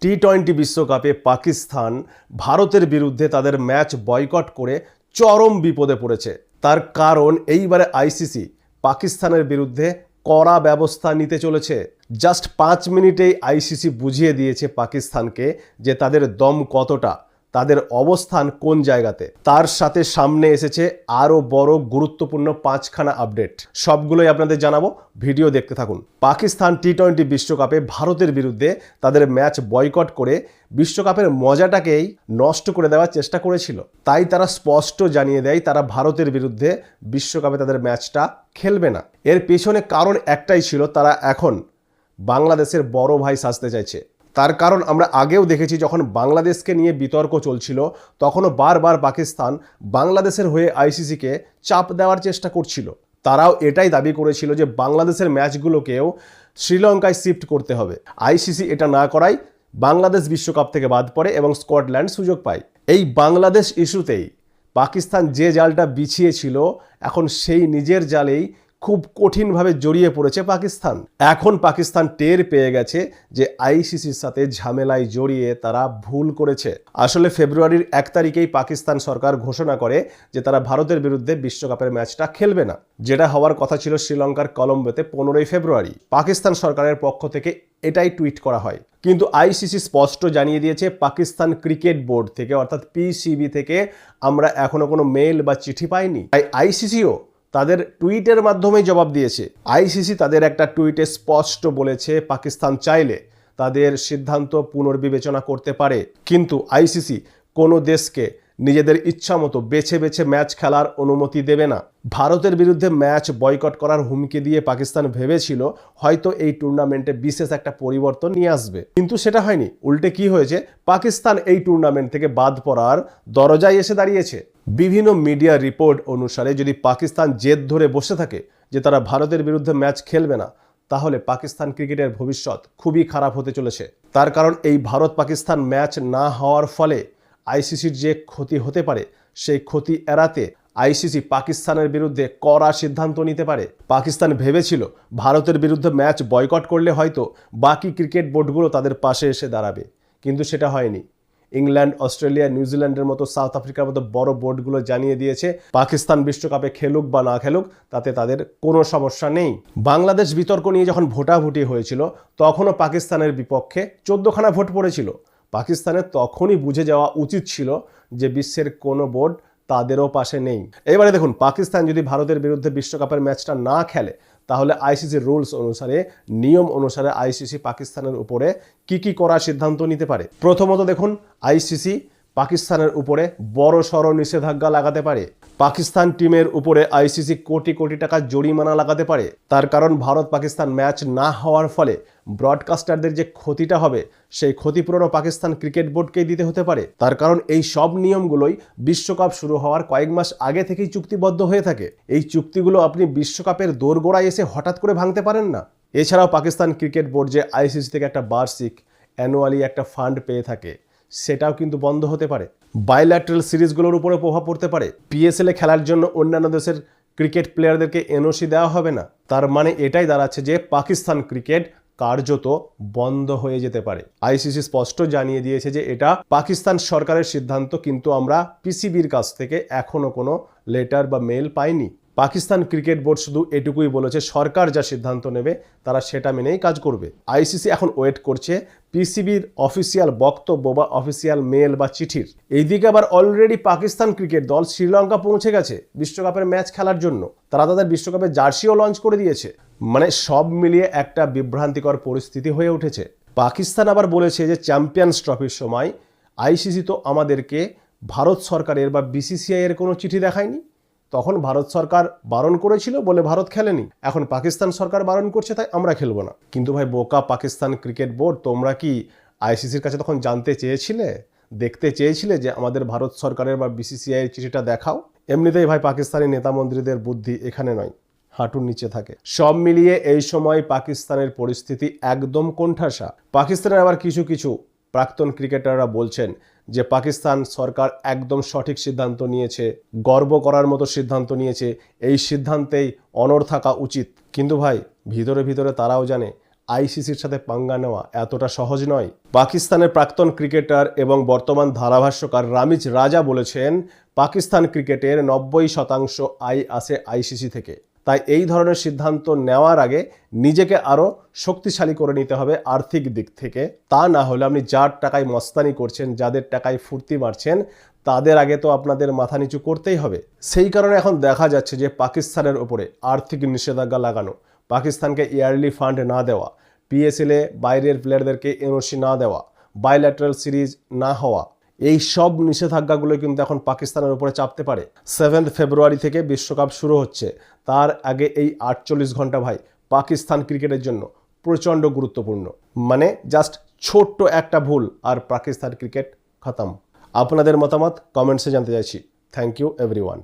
টি-20 বিশ্বকাপে পাকিস্তান ভারতের বিরুদ্ধে তাদের ম্যাচ বয়কট করে চরম বিপদে পড়েছে। তার কারণ এইবারে আইসিসি পাকিস্তানের বিরুদ্ধে কড়া ব্যবস্থা নিতে চলেছে। জাস্ট 5 মিনিটেই আইসিসি বুঝিয়ে দিয়েছে পাকিস্তানকে যে তাদের দম কতটা, তাদের অবস্থান কোন জায়গাতে। তার সাথে সামনে এসেছে আরও বড় গুরুত্বপূর্ণ 5খানা আপডেট। সবগুলোই আপনাদের জানাবো, ভিডিও দেখতে থাকুন। পাকিস্তান টি-20 বিশ্বকাপে ভারতের বিরুদ্ধে তাদের ম্যাচ বয়কট করে বিশ্বকাপের মজাটাকেই নষ্ট করে দেওয়ার চেষ্টা করেছিল। তাই তারা স্পষ্ট জানিয়ে দেয় তারা ভারতের বিরুদ্ধে বিশ্বকাপে তাদের ম্যাচটা খেলবে না। এর পেছনে কারণ একটাই ছিল, তারা এখন বাংলাদেশের বড় ভাই সাজতে চাইছে। তার কারণ আমরা আগেও দেখেছি, যখন বাংলাদেশকে নিয়ে বিতর্ক চলছিল তখনও বারবার পাকিস্তান বাংলাদেশের হয়ে আইসিসিকে চাপ দেওয়ার চেষ্টা করছিল। তারাও এটাই দাবি করেছিল যে বাংলাদেশের ম্যাচগুলোকেও শ্রীলঙ্কায় শিফট করতে হবে। আইসিসি এটা না করায় বাংলাদেশ বিশ্বকাপ থেকে বাদ পড়ে এবং স্কটল্যান্ড সুযোগ পায়। এই বাংলাদেশ ইস্যুতেই পাকিস্তান যে জালটা বিছিয়েছিল, এখন সেই নিজের জালেই খুব কঠিনভাবে জড়িয়ে পড়েছে পাকিস্তান। এখন পাকিস্তান টের পেয়ে গেছে যে আইসিসির সাথে ঝামেলায় জড়িয়ে তারা ভুল করেছে। আসলে ফেব্রুয়ারির 1 তারিখেই পাকিস্তান সরকার ঘোষণা করে যে তারা ভারতের বিরুদ্ধে বিশ্বকাপের ম্যাচটা খেলবে না, যেটা হওয়ার কথা ছিল শ্রীলঙ্কার কলম্বোতে 15 ফেব্রুয়ারি। পাকিস্তান সরকারের পক্ষ থেকে এটাই টুইট করা হয়। কিন্তু আইসিসি স্পষ্ট জানিয়ে দিয়েছে পাকিস্তান ক্রিকেট বোর্ড থেকে, অর্থাৎ পিসিবি থেকে আমরা এখনো কোনো মেল বা চিঠি পাইনি। তাই আইসিসিও তাদের টুইটের মাধ্যমে জবাব দিয়েছে। আইসিসি তাদের একটা টুইটে স্পষ্ট বলেছে পাকিস্তান চাইলে তাদের সিদ্ধান্ত পুনর্বিবেচনা করতে পারে, কিন্তু আইসিসি কোনো দেশকে নিজেদের ইচ্ছা মতো বেছে বেছে ম্যাচ খেলার অনুমতি দেবে না। ভারতের বিরুদ্ধে ম্যাচ বয়কট করার হুমকি দিয়ে পাকিস্তান ভেবেছিল হয়তো এই টুর্নামেন্টে বিশেষ একটা পরিবর্তন নিয়ে আসবে, কিন্তু সেটা হয়নি। উল্টে কি হয়েছে, পাকিস্তান এই টুর্নামেন্ট থেকে বাদ পড়ার দরজায় এসে দাঁড়িয়েছে। বিভিন্ন মিডিয়া রিপোর্ট অনুসারে যদি পাকিস্তান জেদ ধরে বসে থাকে যে তারা ভারতের বিরুদ্ধে ম্যাচ খেলবে না, তাহলে পাকিস্তান ক্রিকেটের ভবিষ্যৎ খুবই খারাপ হতে চলেছে। তার কারণ এই ভারত পাকিস্তান ম্যাচ না হওয়ার ফলে আইসিসির যে ক্ষতি হতে পারে, সেই ক্ষতি এড়াতে আইসিসি পাকিস্তানের বিরুদ্ধে কড়া সিদ্ধান্ত নিতে পারে। পাকিস্তান ভেবেছিল ভারতের বিরুদ্ধে ম্যাচ বয়কট করলে হয়তো বাকি ক্রিকেট বোর্ডগুলো তাদের পাশে এসে দাঁড়াবে, কিন্তু সেটা হয়নি। ইংল্যান্ড, অস্ট্রেলিয়া, নিউজিল্যান্ডের মতো, সাউথ আফ্রিকার মতো বড় বোর্ডগুলো জানিয়ে দিয়েছে পাকিস্তান বিশ্বকাপে খেলুক বা না খেলুক তাতে তাদের কোনো সমস্যা নেই। বাংলাদেশ বিতর্ক নিয়ে যখন ভোটাভুটি হয়েছিল তখনও পাকিস্তানের বিপক্ষে 14খানা ভোট পড়েছিল। পাকিস্তানের তখনই বুঝে যাওয়া উচিত ছিল যে বিশ্বের কোনো বোর্ড তাদেরও পাশে নেই। এবারে দেখুন, পাকিস্তান যদি ভারতের বিরুদ্ধে বিশ্বকাপের ম্যাচটা না খেলে, তাহলে আইসিসির রুলস অনুসারে, নিয়ম অনুসারে আইসিসি পাকিস্তানের উপরে কি করার সিদ্ধান্ত নিতে পারে। প্রথমত দেখুন, আইসিসি পাকিস্তানের উপরে বড় সড় নিষেধাজ্ঞা লাগাতে পারে। পাকিস্তান টিমের উপরে আইসিসি কোটি কোটি টাকা জরিমানা লাগাতে পারে। তার কারণ ভারত পাকিস্তান ম্যাচ না হওয়ার ফলে ব্রডকাস্টারদের যে ক্ষতিটা হবে, সেই ক্ষতিপূরণও পাকিস্তান ক্রিকেট বোর্ডকেই দিতে হতে পারে। তার কারণ এই সব নিয়মগুলোই বিশ্বকাপ শুরু হওয়ার কয়েক মাস আগে থেকেই চুক্তিবদ্ধ হয়ে থাকে। এই চুক্তিগুলো আপনি বিশ্বকাপের দোরগোড়ায় এসে হঠাৎ করে ভাঙতে পারেন না। এছাড়াও পাকিস্তান ক্রিকেট বোর্ড যে আইসিসি থেকে একটা বার্ষিক অ্যানুয়ালি একটা ফান্ড পেয়ে থাকে, সেটাও কিন্তু বন্ধ হতে পারে। বাইল্যাটারাল সিরিজগুলোর উপরে প্রভাব পড়তে পারে। পিএসএল এ খেলার জন্য অন্যান্য দেশের ক্রিকেট প্লেয়ারদেরকে এনওসি দেওয়া হবে না। তার মানে এটাই দাঁড়াচ্ছে যে পাকিস্তান ক্রিকেট কার্যত বন্ধ হয়ে যেতে পারে। আইসিসি স্পষ্ট জানিয়ে দিয়েছে যে এটা পাকিস্তান সরকারের সিদ্ধান্ত, কিন্তু আমরা পিসিবির কাছ থেকে এখনো কোনো লেটার বা মেল পাইনি। পাকিস্তান ক্রিকেট বোর্ড শুধু এটুকুই বলেছে সরকার যা সিদ্ধান্ত নেবে তারা সেটা মেনেই কাজ করবে। আইসিসি এখন ওয়েট করছে পিসিবির অফিসিয়াল বক্তব্য বা অফিসিয়াল মেল বা চিঠির। এইদিকে আবার অলরেডি পাকিস্তান ক্রিকেট দল শ্রীলঙ্কা পৌঁছে গেছে বিশ্বকাপের ম্যাচ খেলার জন্য। তারা তাদের বিশ্বকাপের জার্সিও লঞ্চ করে দিয়েছে। মানে সব মিলিয়ে একটা বিভ্রান্তিকর পরিস্থিতি হয়ে উঠেছে। পাকিস্তান আবার বলেছে যে চ্যাম্পিয়ন্স ট্রফির সময় আইসিসি তো আমাদেরকে ভারত সরকারের বা বিসিসিআই এর কোনো চিঠি দেখায়নি, তখন ভারত সরকার বারণ করেছিল বলে ভারত খেলেনি। এখন পাকিস্তান সরকার বারণ করছে তাই আমরা খেলবো না। কিন্তু ভাই বোকা পাকিস্তান ক্রিকেট বোর্ড, তোমরা কি আইসিসির কাছে তখন জানতে চেয়েছিলে, দেখতে চেয়েছিলে যে আমাদের ভারত সরকারের বা বিসিসিআই চিঠিটা দেখাও? এমনিতেই ভাই পাকিস্তানি নেতা মন্ত্রীদের বুদ্ধি এখানে নয়, হাঁটুর নিচে থাকে। সব মিলিয়ে এই সময় পাকিস্তানের পরিস্থিতি একদম কোণঠাসা। পাকিস্তানের আবার কিছু কিছু প্রাক্তন ক্রিকেটাররা বলছেন যে পাকিস্তান সরকার একদম সঠিক সিদ্ধান্ত নিয়েছে, গর্ব করার মতো সিদ্ধান্ত নিয়েছে, এই সিদ্ধান্তেই অনড় থাকা উচিত। কিন্তু ভাই ভিতরে ভিতরে তারাও জানে আইসিসির সাথে পাঙ্গা নেওয়া এতটা সহজ নয়। পাকিস্তানের প্রাক্তন ক্রিকেটার এবং বর্তমান ধারাভাষ্যকার রামিজ রাজা বলেছেন, পাকিস্তান ক্রিকেটের 90% আয় আসে আইসিসি থেকে। তাই এই ধরনের সিদ্ধান্ত নেওয়ার আগে নিজেকে আরও শক্তিশালী করে নিতে হবে আর্থিক দিক থেকে। তা না হলে আপনি যার টাকায় মস্তানি করছেন, যাদের টাকায় ফুর্তি মারছেন, তাদের আগে তো আপনাদের মাথা নিচু করতেই হবে। সেই কারণে এখন দেখা যাচ্ছে যে পাকিস্তানের ওপরে আর্থিক নিষেধাজ্ঞা লাগানো, পাকিস্তানকে ইয়ারলি ফান্ড না দেওয়া, পিএসএলে বাইরের প্লেয়ারদেরকে এনওসি না দেওয়া, বাইল্যাটারাল সিরিজ না হওয়া, এই সব নিষেধাজ্ঞাগুলো কিন্তু এখন পাকিস্তানের উপরে চাপতে পারে। 7 ফেব্রুয়ারি থেকে বিশ্বকাপ শুরু হচ্ছে, তার আগে এই 48 ঘন্টা ভাই পাকিস্তান ক্রিকেটের জন্য প্রচণ্ড গুরুত্বপূর্ণ। মানে জাস্ট ছোট্ট একটা ভুল আর পাকিস্তান ক্রিকেট খতম। আপনাদের মতামত কমেন্টসে জানতে চাইছি। Thank you everyone.